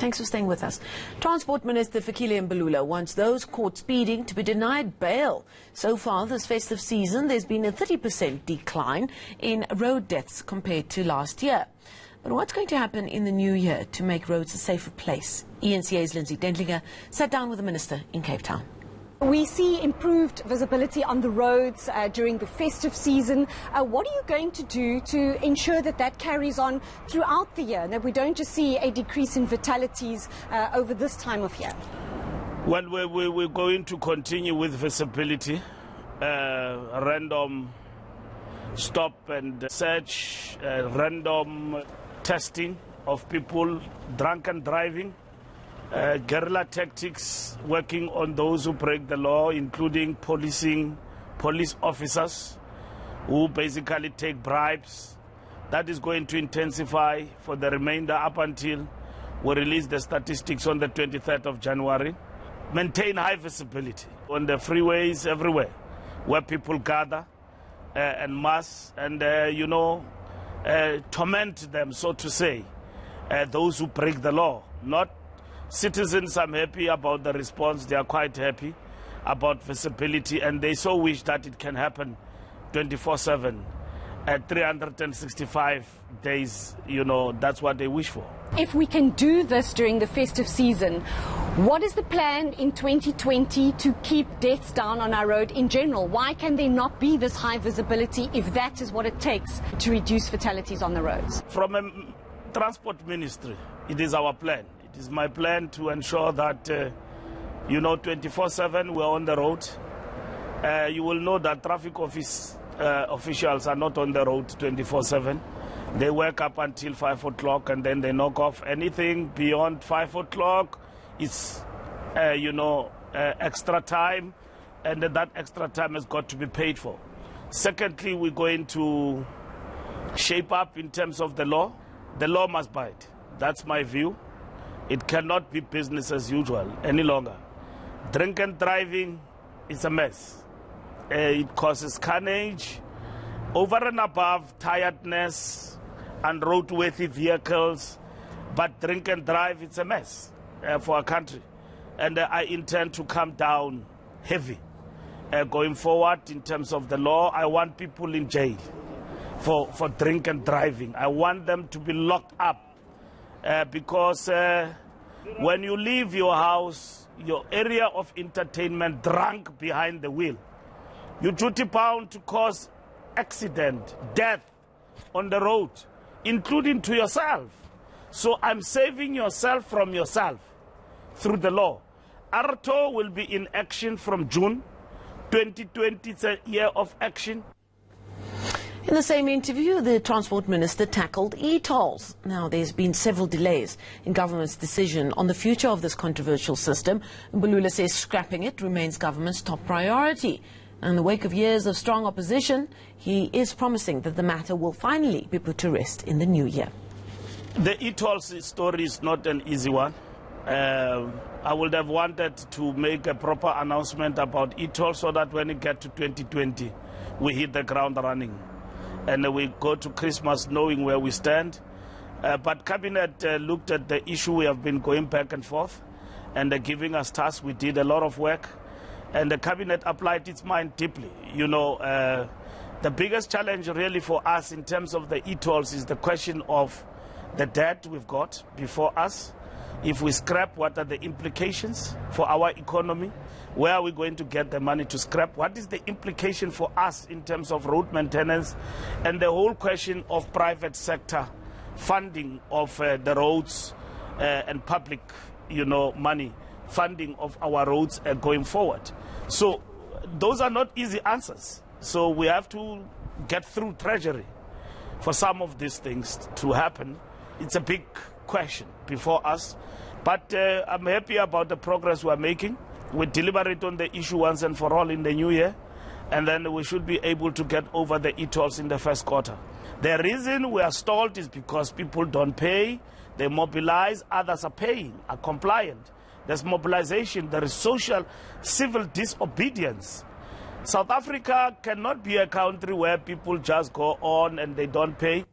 Thanks for staying with us. Transport Minister Fikile Mbalula wants those caught speeding to be denied bail. So far this festive season, there's been a 30% decline in road deaths compared to last year. But what's going to happen in the new year to make roads a safer place? eNCA's Lindsay Dentlinger sat down with the Minister in Cape Town. We see improved visibility on the roads during the festive season. What are you going to do to ensure that that carries on throughout the year, and that we don't just see a decrease in fatalities over this time of year? Well, we're going to continue with visibility, random stop and search, random testing of people drunken driving. Guerrilla tactics, working on those who break the law, including police officers who basically take bribes. That is going to intensify for the remainder up until we release the statistics on the 23rd of January. Maintain high visibility on the freeways everywhere where people gather en masse and, torment them, so to say, those who break the law. Not citizens. I'm happy about the response. They are quite happy about visibility, and they so wish that it can happen 24/7 at 365 days. That's what they wish for. If we can do this during the festive season, what is the plan in 2020 to keep deaths down on our road in general? Why can there not be this high visibility if that is what it takes to reduce fatalities on the roads? From a transport ministry, it is our plan. It is my plan to ensure that, 24/7 we're on the road. You will know that traffic office officials are not on the road 24/7. They work up until 5 o'clock and then they knock off. Anything beyond 5 o'clock is, extra time, and that extra time has got to be paid for. Secondly, we're going to shape up in terms of the law. The law must bite. That's my view. It cannot be business as usual any longer. Drunken driving is a mess. It causes carnage, over and above tiredness and roadworthy vehicles. But drink and drive, it's a mess for our country. And I intend to come down heavy going forward in terms of the law. I want people in jail for drink and driving. I want them to be locked up. Because when you leave your house, your area of entertainment, drunk behind the wheel, you're duty bound to cause accident, death on the road, including to yourself. So I'm saving yourself from yourself through the law. ARTO will be in action from June 2020. It's a year of action. In the same interview, the Transport Minister tackled e-tolls. Now, there's been several delays in government's decision on the future of this controversial system. Mbalula says scrapping it remains government's top priority. In the wake of years of strong opposition, he is promising that the matter will finally be put to rest in the new year. The e-tolls story is not an easy one. I would have wanted to make a proper announcement about e-tolls so that when it gets to 2020, we hit the ground running. And we go to Christmas knowing where we stand. But Cabinet looked at the issue. We have been going back and forth and giving us tasks. We did a lot of work, and the Cabinet applied its mind deeply. The biggest challenge really for us in terms of the e-tolls is the question of the debt we've got before us. If we scrap, what are the implications for our economy? Where are we going to get the money to scrap? What is the implication for us in terms of road maintenance? And the whole question of private sector funding of the roads and public, money, funding of our roads going forward. So those are not easy answers. So we have to get through Treasury for some of these things to happen. It's a big question before us, but I'm happy about the progress we're making. We deliberate on the issue once and for all in the new year, and then we should be able to get over the e-tolls in the first quarter. The reason we are stalled is because people don't pay, they mobilize, others are paying, are compliant. There's mobilization, there is social, civil disobedience. South Africa cannot be a country where people just go on and they don't pay.